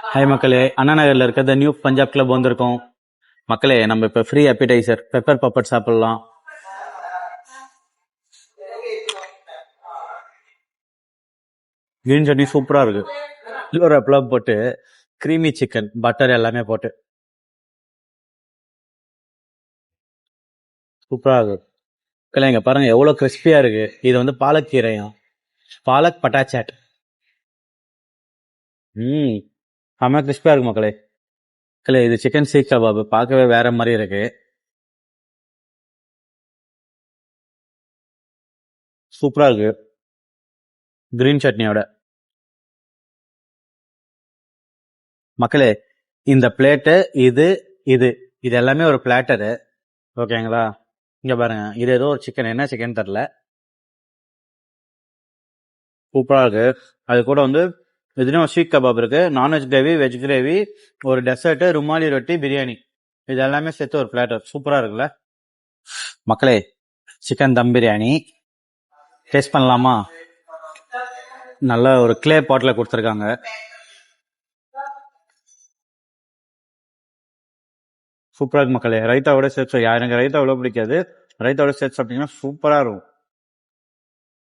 Hi மக்களே, அண்ணா நகர்ல இருக்க த நியூ பஞ்சாப் கிளப் வந்திருக்கோம். மக்களே, நம்ம இப்ப ஃப்ரீ அப்பிடைசர் பெப்பர் பப்பட் சாப்பிடலாம். கிரீன் சட்னி சூப்பரா இருக்கு. ஒரு அப்பளம் போட்டு கிரீமி சிக்கன் பட்டர் எல்லாமே போட்டு சூப்பரா இருக்கு. மக்களே, இங்க பாருங்க எவ்வளவு கிறிஸ்பியா இருக்கு. இது வந்து பாலக் கீரையா, பாலக் பட்டாச்சாட். செம்ம கிறிஸ்பியா இருக்கு மக்களே. மக்களே, இது சிக்கன் சீக் கபாப் பார்க்கவே வேற மாதிரி இருக்கு. சூப்பரா இருக்கு கிரீன் சட்னியோட. மக்களே, இந்த பிளேட்டு இது இது இது எல்லாமே ஒரு பிளாட்டரு. ஓகேங்களா? இங்க பாருங்க, இது ஏதோ ஒரு சிக்கன், என்ன சிக்கன் தெரியல. சூப்பரா இருக்கு. அது கூட வந்து இதுலயும் ஷீக் கபாப் இருக்கு, நான்வெஜ் கிரேவி, வெஜ் கிரேவி, ஒரு டெசர்ட், ருமாலி ரொட்டி, பிரியாணி, இது எல்லாமே சேர்த்து ஒரு பிளாட்டர். சூப்பரா இருக்குல்ல மக்களே? சிக்கன் தம் பிரியாணி டேஸ்ட் பண்ணலாமா? நல்ல ஒரு கிளே பாட்ல கொடுத்துருக்காங்க. சூப்பரா இருக்கு மக்களே. ரைத்தாவோட சேர்த்து, எனக்கு ரைத்தா அவ்வளவு பிடிக்காது, ரைத்தாவோட சேர்த்து சாப்பிட்டீங்கன்னா சூப்பரா இருக்கும்.